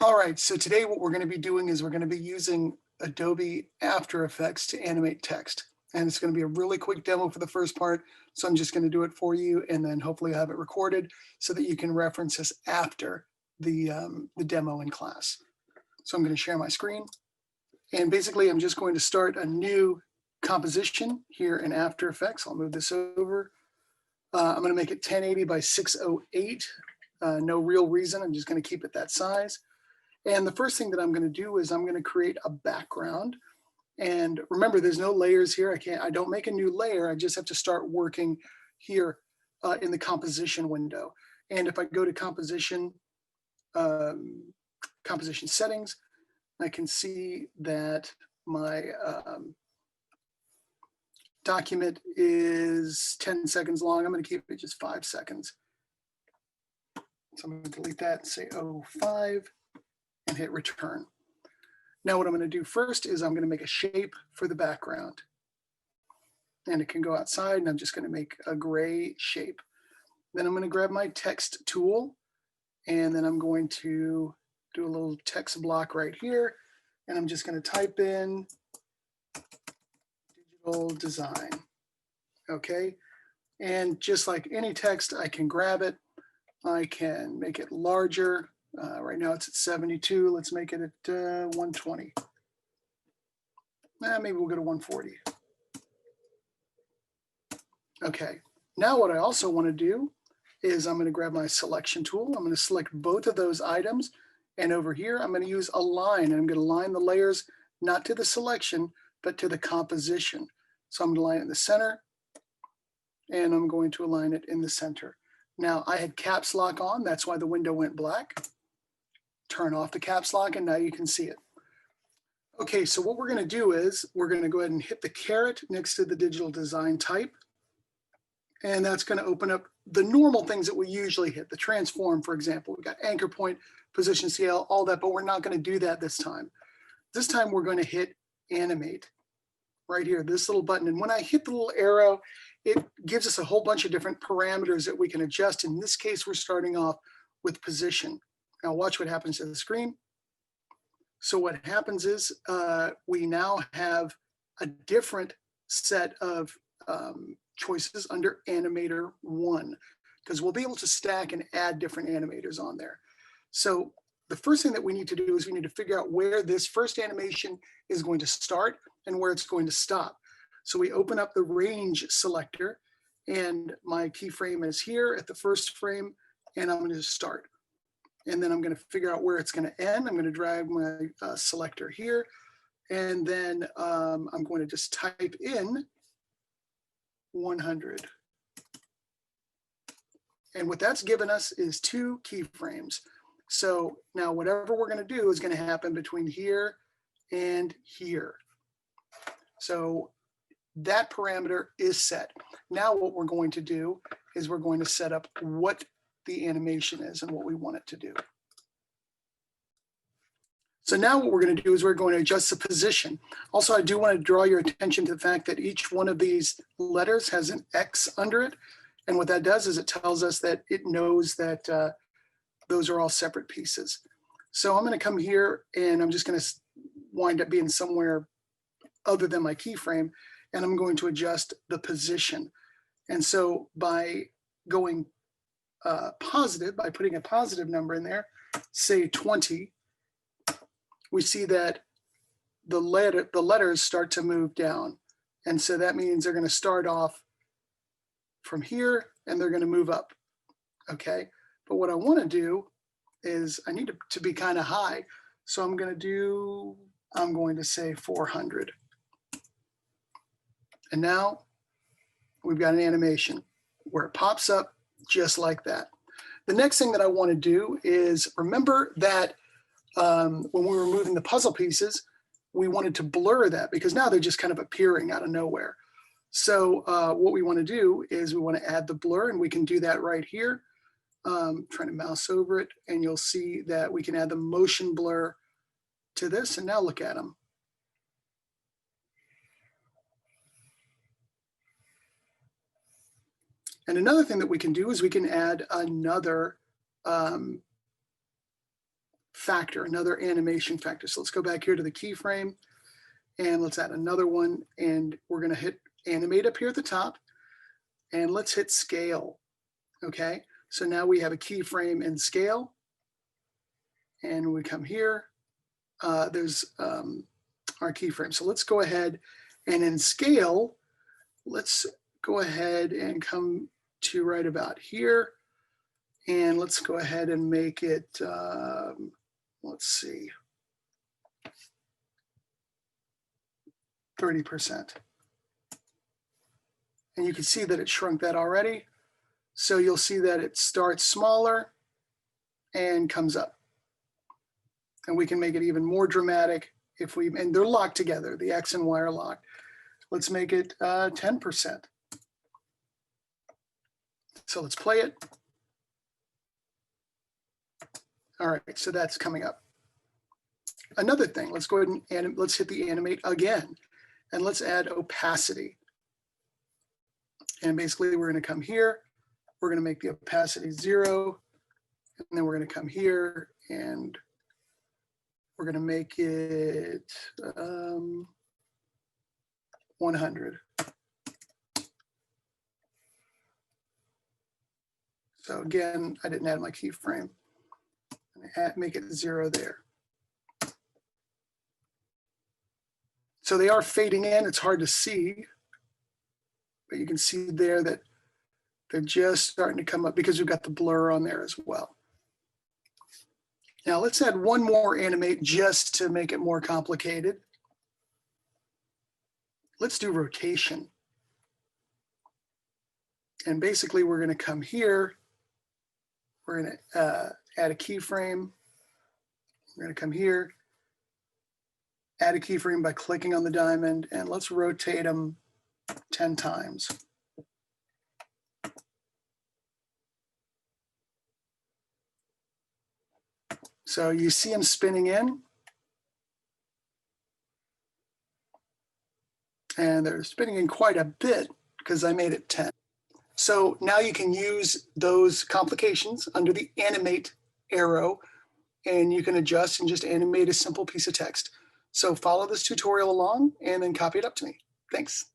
All right, so today what we're going to be doing is we're going to be using Adobe After Effects to animate text. And it's going to be a really quick demo for the first part. So I'm just going to do it for you and then hopefully have it recorded so that you can reference this after the demo in class. So I'm going to share my screen. And basically I'm just going to start a new composition here in After Effects. I'll move this over. I'm going to make it 1080 by 608. No real reason. I'm just going to keep it that size. And the first thing that I'm going to do is I'm going to create a background. And remember, there's no layers here. I don't make a new layer. I just have to start working here in the composition window. And if I go to composition settings, I can see that my document is 10 seconds long. I'm going to keep it just 5 seconds. So I'm going to delete that and say 05 and hit return. Now what I'm going to do first is I'm going to make a shape for the background. And it can go outside, and I'm just going to make a gray shape. Then I'm going to grab my text tool, and then I'm going to do a little text block right here. And I'm just going to type in digital design. Okay. And just like any text, I can grab it. I can make it larger. Right now it's at 72. Let's make it at 120. Maybe we'll go to 140. Okay. Now what I also want to do is I'm going to grab my selection tool. I'm going to select both of those items. And over here, I'm going to use align. And I'm going to align the layers not to the selection, but to the composition. So I'm going to align it in the center. And I'm going to align it in the center. Now I had caps lock on. That's why the window went black. Turn off the caps lock, and now you can see it. Okay, so what we're going to do is we're going to go ahead and hit the caret next to the digital design type. And that's going to open up the normal things that we usually hit, the transform, for example. We've got anchor point, position scale, all that, but we're not going to do that this time. This time we're going to hit animate right here, this little button. And when I hit the little arrow, it gives us a whole bunch of different parameters that we can adjust. In this case, we're starting off with position. Now watch what happens to the screen. So what happens is we now have a different set of choices under Animator 1, because we'll be able to stack and add different animators on there. So the first thing that we need to do is we need to figure out where this first animation is going to start and where it's going to stop. So we open up the range selector, and my keyframe is here at the first frame, and I'm going to start. And then I'm going to figure out where it's going to end. I'm going to drag my selector here, and then I'm going to just type in 100. And what that's given us is 2 keyframes. So now whatever we're going to do is going to happen between here and here. So that parameter is set. Now what we're going to do is we're going to set up what the animation is and what we want it to do. So now what we're going to do is we're going to adjust the position. Also, I do want to draw your attention to the fact that each one of these letters has an X under it. And what that does is it tells us that it knows that those are all separate pieces. So I'm going to come here, and I'm just going to wind up being somewhere other than my keyframe, and I'm going to adjust the position. And so by going positive, by putting a positive number in there, say 20, we see that the letters start to move down. And so that means they're going to start off from here and they're going to move up. Okay. But what I want to do is I need to be kind of high. So I'm going to say 400. And now we've got an animation where it pops up just like that. The next thing that I want to do is remember that when we were moving the puzzle pieces, we wanted to blur that because now they're just kind of appearing out of nowhere. So what we want to do is we want to add the blur, and we can do that right here. Trying to mouse over it, and you'll see that we can add the motion blur to this. And now look at them. And another thing that we can do is we can add another factor, another animation factor. So let's go back here to the keyframe and let's add another one. And we're going to hit animate up here at the top and let's hit scale. Okay, so now we have a keyframe and scale. And we come here, there's our keyframe. So let's go ahead and in scale, let's go ahead and come to right about here. And let's go ahead and make it, let's see, 30%. And you can see that it shrunk that already. So you'll see that it starts smaller and comes up. And we can make it even more dramatic if we, and they're locked together, the X and Y are locked. Let's make it 10%. So let's play it. All right, so that's coming up. Another thing, let's go ahead and let's hit the animate again, and let's add opacity. And basically we're gonna come here, we're gonna make the opacity 0, and then we're gonna come here and we're gonna make it 100. So again, I didn't add my keyframe. Make it 0 there. So they are fading in. It's hard to see, but you can see there that they're just starting to come up because we've got the blur on there as well. Now let's add one more animate just to make it more complicated. Let's do rotation. And basically we're going to come here. We're going to add a keyframe. We're going to come here, add a keyframe by clicking on the diamond, and let's rotate them 10 times. So you see them spinning in, and they're spinning in quite a bit because I made it 10. So now you can use those complications under the animate arrow, and you can adjust and just animate a simple piece of text. So follow this tutorial along and then copy it up to me. Thanks.